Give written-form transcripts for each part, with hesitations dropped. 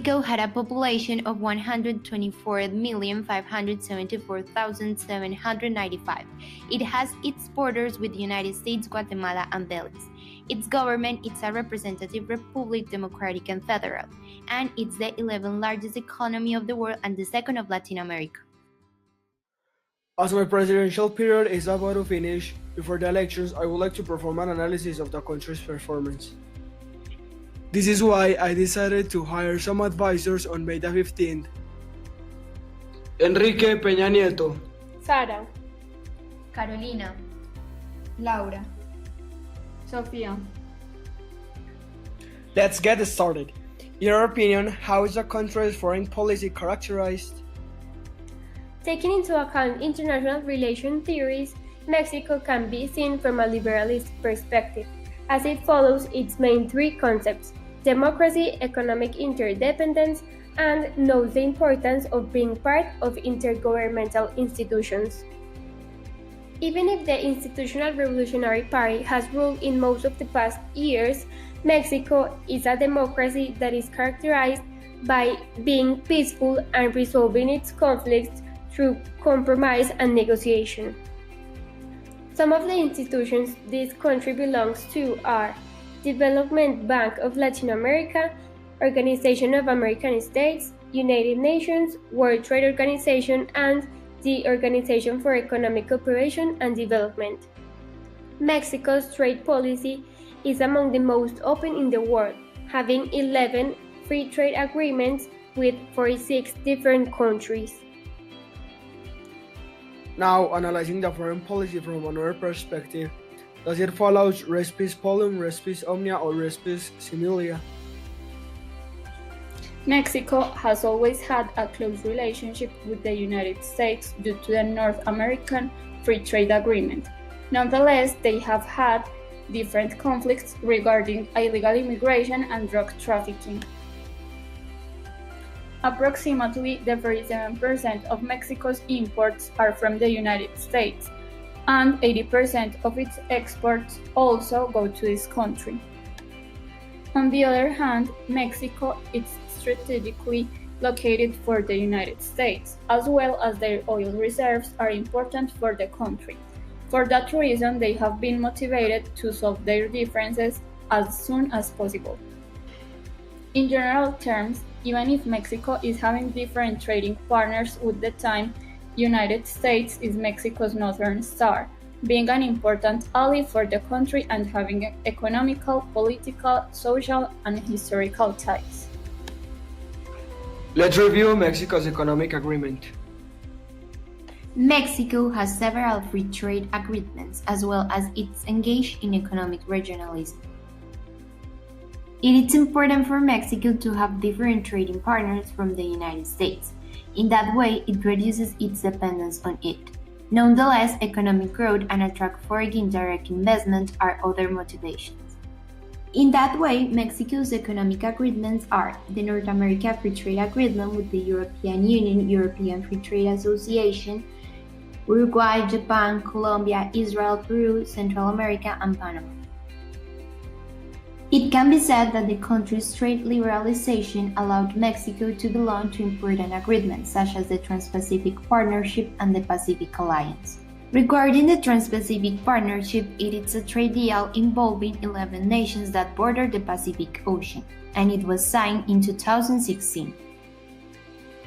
Mexico had a population of 124,574,795. It has its borders with the United States, Guatemala, and Belize. Its government is a representative republic, democratic and federal, and it's the 11th largest economy of the world and the second of Latin America. As my presidential period is about to finish, before the elections, I would like to perform an analysis of the country's performance. This is why I decided to hire some advisors on May the 15th. Enrique Peña Nieto, Sara, Carolina, Laura, Sofía. Let's get started. In your opinion, how is the country's foreign policy characterized? Taking into account international relation theories, Mexico can be seen from a liberalist perspective, as it follows its main three concepts: democracy, economic interdependence, and knows the importance of being part of intergovernmental institutions. Even if the Institutional Revolutionary Party has ruled in most of the past years, Mexico is a democracy that is characterized by being peaceful and resolving its conflicts through compromise and negotiation. Some of the institutions this country belongs to are Development Bank of Latin America, Organization of American States, United Nations, World Trade Organization, and the Organization for Economic Cooperation and Development. Mexico's trade policy is among the most open in the world, having 11 free trade agreements with 46 different countries. Now, analyzing the foreign policy from another perspective, does it follow res pis polum, res pis omnia, or res pis similia? Mexico has always had a close relationship with the United States due to the North American Free Trade Agreement. Nonetheless, they have had different conflicts regarding illegal immigration and drug trafficking. Approximately 37% of Mexico's imports are from the United States, and 80% of its exports also go to this country. On the other hand, Mexico is strategically located for the United States, as well as their oil reserves are important for the country. For that reason, they have been motivated to solve their differences as soon as possible. In general terms, even if Mexico is having different trading partners with the time, United States is Mexico's northern star, being an important ally for the country and having economical, political, social, and historical ties. Let's review Mexico's economic agreement. Mexico has several free trade agreements as well as it's engaged in economic regionalism. It is important for Mexico to have different trading partners from the United States. In that way, it reduces its dependence on it. Nonetheless, economic growth and attract foreign direct investment are other motivations. In that way, Mexico's economic agreements are the North America Free Trade Agreement with the European Union, European Free Trade Association, Uruguay, Japan, Colombia, Israel, Peru, Central America, and Panama. It can be said that the country's trade liberalization allowed Mexico to belong to important agreements such as the Trans-Pacific Partnership and the Pacific Alliance. Regarding the Trans-Pacific Partnership, it is a trade deal involving 11 nations that border the Pacific Ocean, and it was signed in 2016.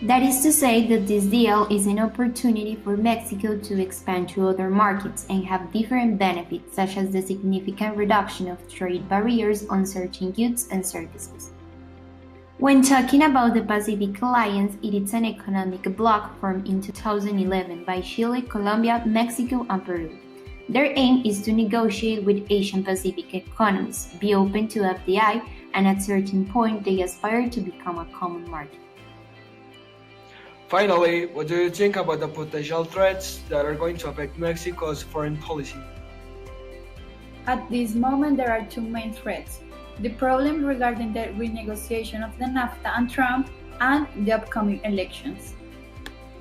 That is to say that this deal is an opportunity for Mexico to expand to other markets and have different benefits such as the significant reduction of trade barriers on certain goods and services. When talking about the Pacific Alliance, it is an economic bloc formed in 2011 by Chile, Colombia, Mexico, and Peru. Their aim is to negotiate with Asian Pacific economies, be open to FDI, and at a certain point they aspire to become a common market. Finally, what do you think about the potential threats that are going to affect Mexico's foreign policy? At this moment, there are two main threats: the problem regarding the renegotiation of the NAFTA and Trump, and the upcoming elections.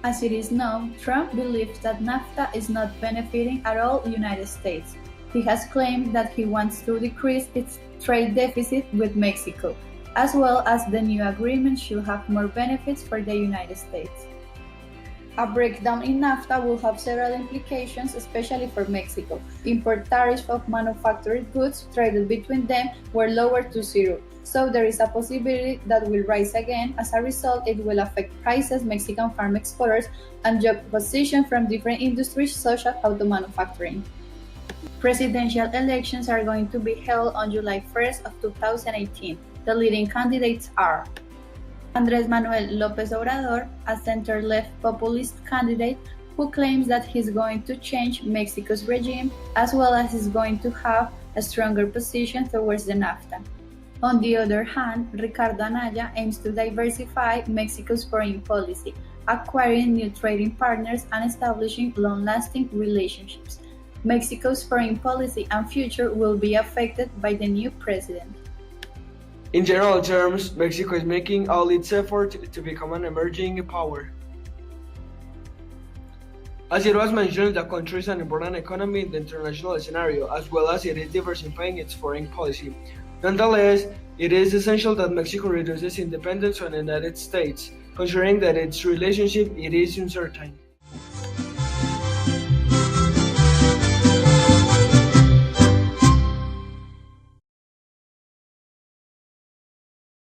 As it is known, Trump believes that NAFTA is not benefiting at all the United States. He has claimed that he wants to decrease its trade deficit with Mexico, as well as the new agreement should have more benefits for the United States. A breakdown in NAFTA will have several implications, especially for Mexico. Import tariffs of manufactured goods traded between them were lowered to zero, so there is a possibility that will rise again. As a result, it will affect prices, Mexican farm exporters, and job position from different industries such as auto manufacturing. Presidential elections are going to be held on July 1st of 2018. The leading candidates are Andrés Manuel López Obrador, a center-left populist candidate who claims that he's going to change Mexico's regime, as well as is going to have a stronger position towards the NAFTA. On the other hand, Ricardo Anaya aims to diversify Mexico's foreign policy, acquiring new trading partners and establishing long-lasting relationships. Mexico's foreign policy and future will be affected by the new president. In general terms, Mexico is making all its effort to become an emerging power. As it was mentioned, the country is an important economy in the international scenario, as well as it is diversifying its foreign policy. Nonetheless, it is essential that Mexico reduces independence on the United States, considering that its relationship it is uncertain.